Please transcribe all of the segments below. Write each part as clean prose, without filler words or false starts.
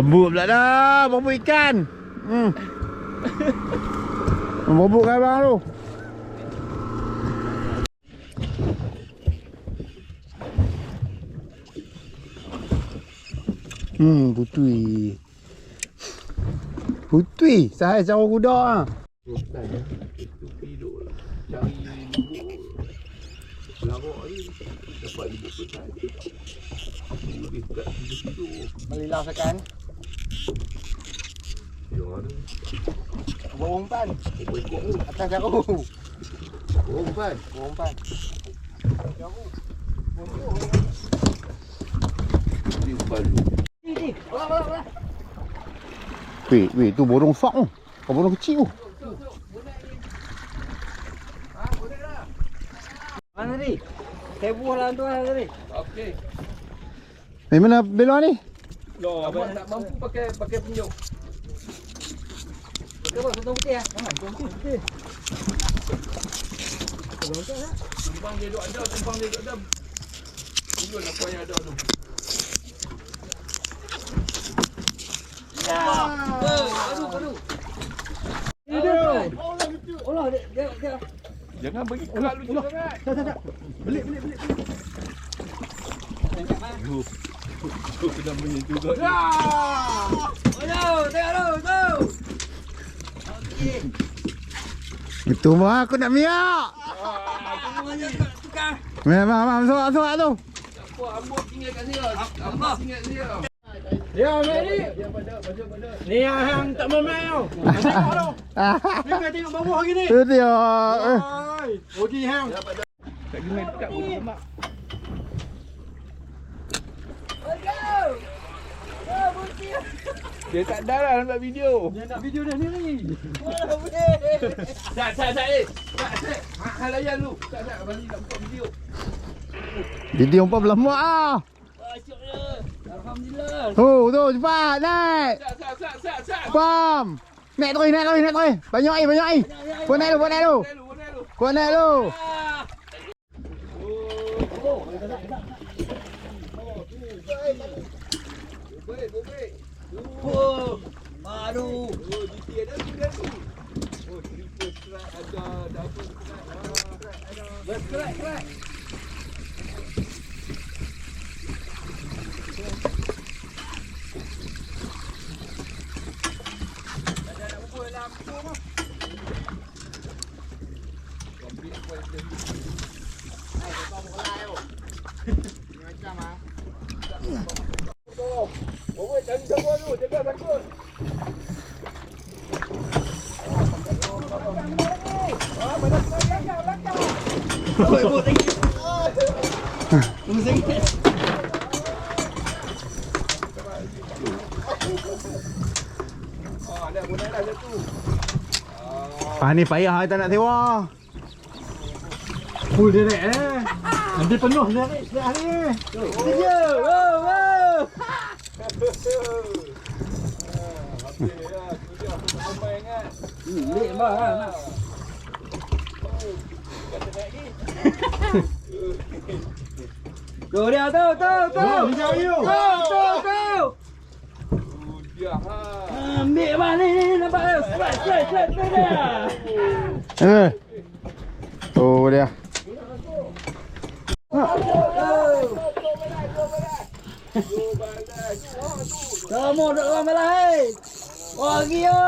Mabuk pula dah, mabuk ikan. Mabuk kan abang tu. Putui. Putui, sahai cawa kuda ah. Rotan ya. Itu hidup lah. Cari lubuk. Larok ni dapat lubuk rotan. Lebih dekat hidup. Melilau sekan. Yang mana? Bawa umpan. Berikut tu. Atas jaru. Umpan. Bawa umpan. Jaru. Ini umpan tu. Weh, tu borong fak tu. Kau borong kecil tu. Mana ni? Tebuh lah tuan tadi. Okey. Mana belon ni? Loh, abang tak mampu pakai penyok. Cuba sotong putih ah. Sotong putih. Tumpang dia duk ada. Tunjuk apa yang ada tu. Aduh. Hidup. Allah dia. Jangan bagi kerak lucu sangat. Tak. Belik. Tu kena bunyi juga. Aduh, tengok tu. Okey. Itu mah aku nak miak. Tunggu aja tukar. Mam, sorak tu. Apa ambok tinggal kat sini. Ambok tinggal kat sini. Ya, mari. Dia pada. Ni yang tak memang tau. Tengok tu. Tengok bawah lagi ni. Tu dia. Oi, okey hang. Dia pada. Tak kena dekat pun lemak. Dia tak ada lah nak buat video. Dia nak video dah ni lagi. Tak. Hal layan lu. Tak. Balik nak buat video. Video umpan berlemak ah. Asyiknya. Alhamdulillah. Tu cepat naik. Sat. Pam. Naik terus. Banyak air. Kau naik lu. Oh, aduh. GT ada tu. Oh, triple strike ada, double strike. Kerak. Ada nak pukul lampu mah. Macam ah. Oh, cari jaga dulu, jaga takut. Buat lagi. Musik. Dah boleh dah satu. Ni payah tak nak sewa. Full dia naik Nanti penuh dia naik setiap hari. Kerja. Wow. Lek bah nak. Go dia tu. Dia ha. Ambil bah ni nampak tu. Straight dia. Tu dia. Kamu duk orang balai. Pergi yo.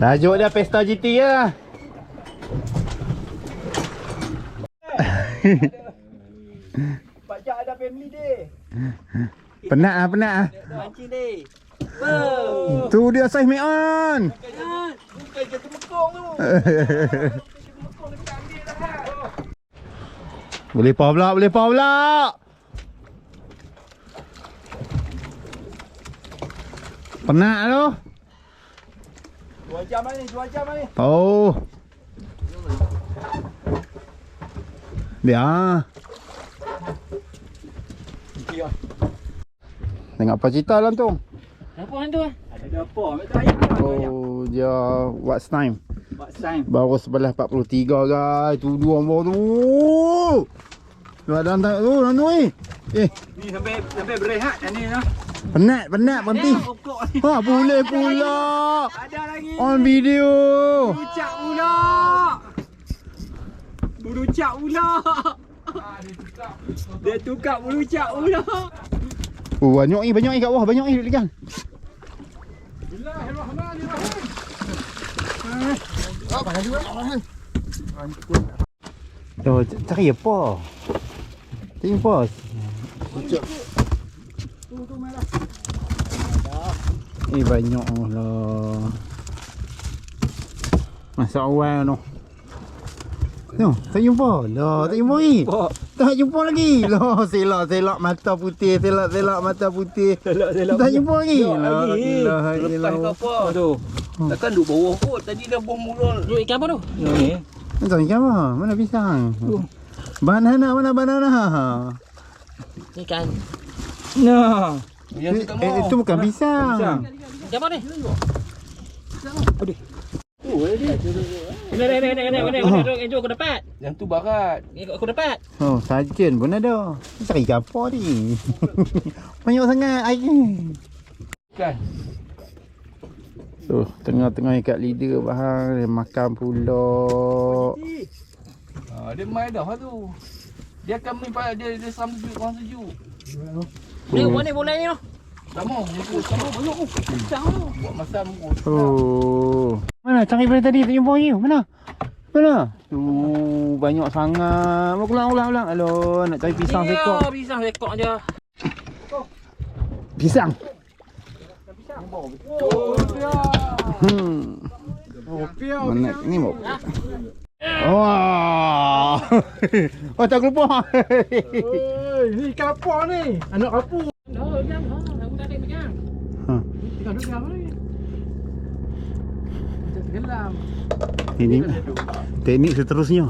Tajuk dia Pesta GT lah. Pakcik ada family day. Penat lah. Mancing day. Wow. Tu dia saiz make on. Bukan jatuh bekong tu. Boleh pau pula. Penat tu. 2 jam ni. Oh. Dia. Tengok apa cerita lah tu. Dapur hantu ah. Ada dapur. Betul ayam. Oh, dia what's time? What's time? Baru 11.43 guys. Tu dua orang tu. Tu ada hantar tu, hantu ni. Ni sampai berehat dah ni lah. Penat berhenti. Pokok ni. Ha, boleh pula. Ada lagi. On video. Burucak pula. Burucak pula. Dia tukar burucak pula. Oh, banyak ni kat bawah, banyak ni duk ikan. Oh, cari apa? Cari apa? Banyak lah. Masak awal tu. Tengok, tak jumpa. Lah, tak jumpa lagi. Tak jumpa lagi. Lah, selak mata putih, selak mata putih. Tak jumpa lagi. Lah, Lepas ke apa? Aduh. Takkan duk bawah kot. Tadi dah buah mulut. Duk ikan apa tu? Ni. Macam ikan apa? Mana pisang? Banana, mana banana? Ikan. Nah. Yang tu tak mau. Itu bukan pisang. Ikan apa ni? Ini aku dapat. Yang tu barat. Ni aku dapat. Oh, sajen pun ada. Cari ikan apa ni? Banyak sangat air. Kan? Tu, tengah-tengah ikat lidah bahang, dia makan pula. Dia main dah tu. Dia akan main pada dia sama sejuk, orang sejuk. Ni buat ni boleh ni tu. Tak mau. Dia tu sama banyak tu. Pecah tu. Buat masam tu. Oh. Mana cari pada tadi tak jumpa lagi. Mana? Tu banyak sangat. Ulang. Aloh, nak cari pisang sekok. Ya, pisang sekok je. Pisang. Oh, dia. Mana ni mau? Wah. Oh, tak lupa. Ni ikan apa ni? Anak apa? Oh, jangan. Aku tak ada pegang. Ikan duduk apa ni? Macam tenggelam. Ini teknik seterusnya.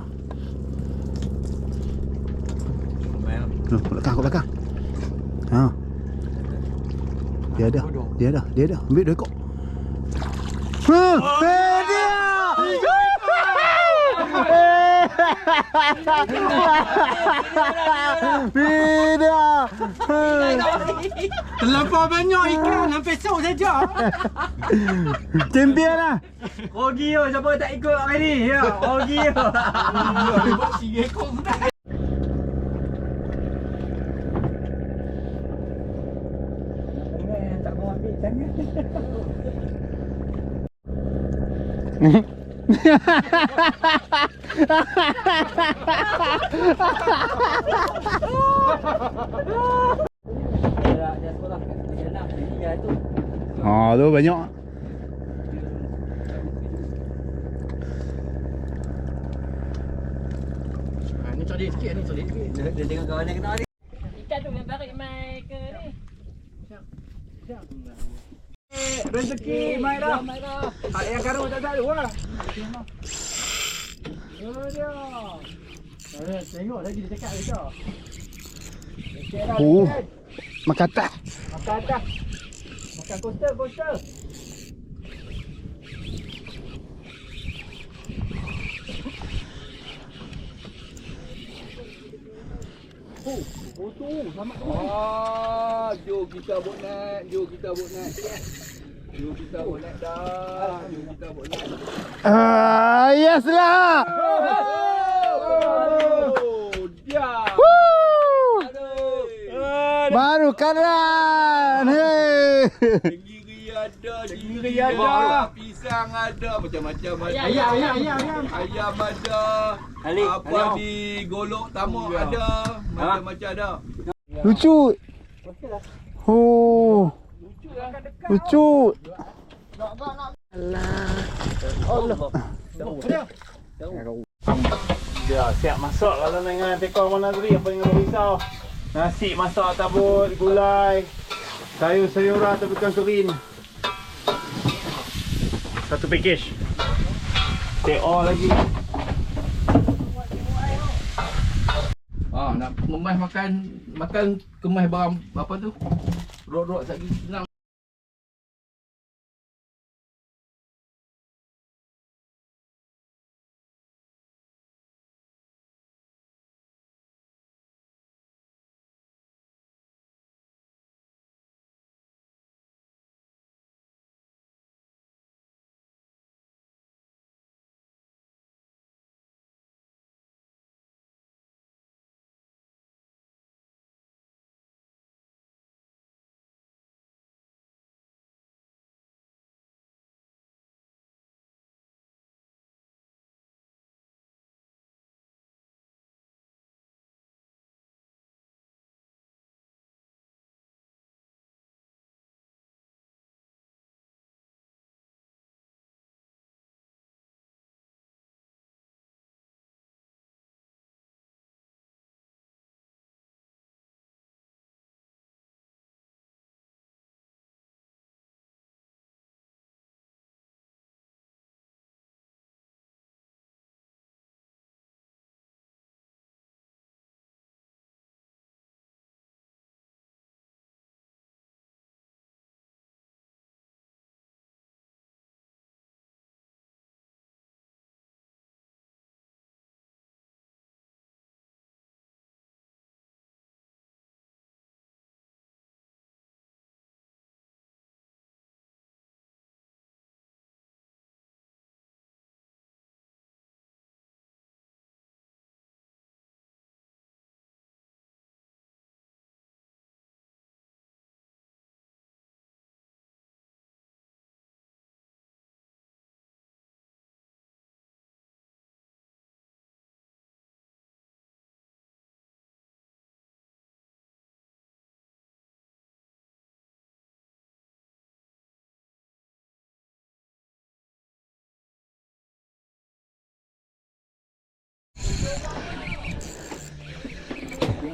Loh, kat belakang. Ha. Dia ada. Ambil 2 ekor. Ha! Dia! Dia! Terlampau banyak ikan. Hampir sau saja. Champion lah. Rogi yo, siapa tak ikut hari ni? Ya, rogi yo. Buat 3 ekor sudah. Tak mau ambil sangat. Dia sekolah dia nak dia tu. Ha, tu banyak. Ni cari sikit. Dia tengok kawan dia kena hari. Ikan tu yang tarik mai ke ni. Rezeki mai dah. Ayah karung tak ada lah. Oh dia. Tengok lagi dia cakap dia. Oh. Makan tak. Makan dah. Makan coaster. Oh tu, selamat tu. Jom kita buat naik. Jom kita buat naik dah. Yes lah. Oh, dia. Baru karan. Hey. Gigi ada. Pisang ada. Macam-macam ada. Ayam ada. Apa di golok tamak ada. Macam-macam ada. Lucu. Oh. Lucu. Dia siap masak kalau dengan tekor mana tadi apa yang risau. Nasi masak tabut, gulai, sayur-sayuran atau ikan kerin. Satu package. TO lagi. Nak kemas makan kemas barang apa tu? Rot-rot lagi senang.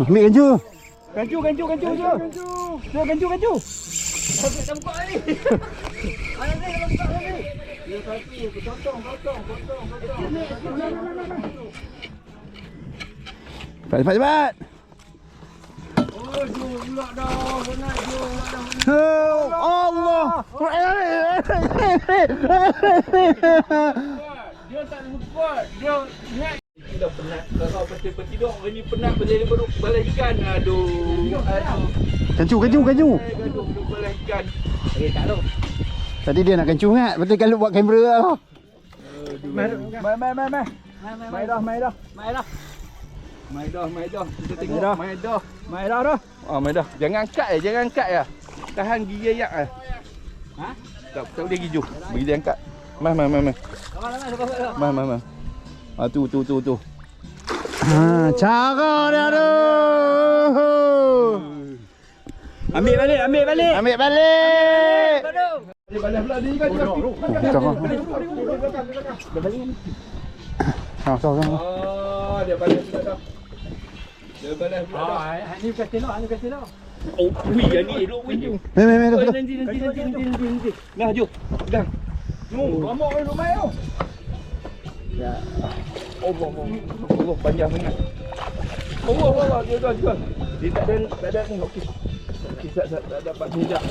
Ambil gancu. Gancu je. Gancu. Tempat ni. Cepat. Oh, Allah. Dia tak lupa. Dia ingat. Dia dah penat. Kalau pasal tidur, orang ni penat pasal baru balai ikan. Aduh. Gancu. Gaduh balai ikan. Tak tahu. Tadi dia nak gancu kan? Betul kalau buat kamera lah. Mai dah. Mai dah. Kita tengok. Mai dah. Mai dah. Jangan angkat ya. Tahan gigi ayak ah. Ha? Tak boleh giju. Bagi dia angkat. Mai. Lama. Tu. Ha, cara dia tu. Ambil balik. Ambil balik. Dia balas pula dia kan. Kau. Dia balas pula dah. Ni bukan telok. Oh, yang ni elok weh. Meh. Nanti. Nah, jom. Pegang. Ramok ni rumah tu. Ya. Oh, panjang sangat. Oh, jual. Dia tak ada ni. Okey. Tak dapat tidak.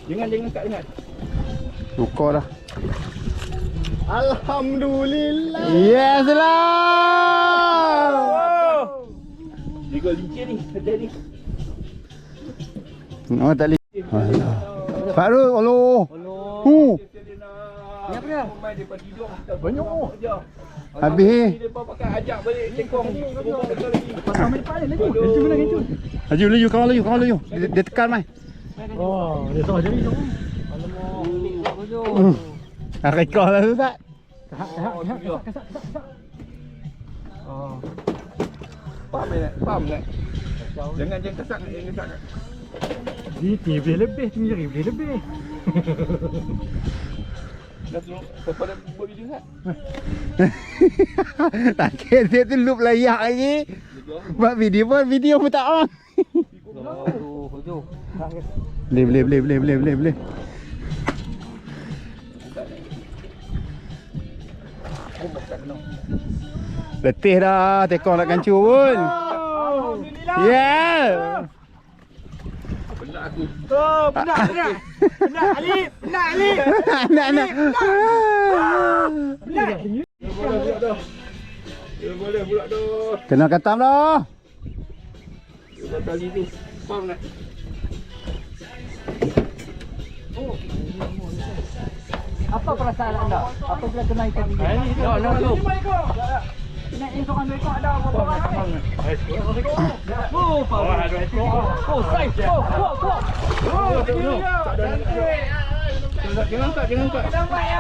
Jangan kat sangat. Luka dah. Alhamdulillah. Yes lah. Dia licin ni, kedai ni. Oh, tak boleh. Faruk, Allah. Ni apa dia? Main depan tidur. Banyak. Habis. Dia pakai ajak balik cekong. Pasang depan ni lagi. Gancu. Laju, kau laju. Dia tekan mai. Oh, dia salah jadi tu. Rekod lah tu tak? Kasak. Faham tak? Jangan kesak. Ni boleh lebih, jari boleh lebih. Dah suruh pada buat video tak? Tak kira dia tu loop layak lagi. Buat video pun tak on. Hujung. Boleh. Letih dah, tekong nak gancu pun. Alhamdulillah. Yeah. Penat aku. Oh, penat. Penat Alif. Nak. Dia boleh pula dah. Kena katam dah. Dia tali tu. Faham tak? Apa perasaan anda? Apabila kena ikan ini? No. Naik ni seorang 2 ekor ada apa? Oh, power. Oh, saiz. Kuat. Jangan angkat. Nampak ya.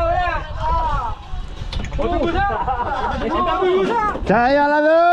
Cahaya lah tu.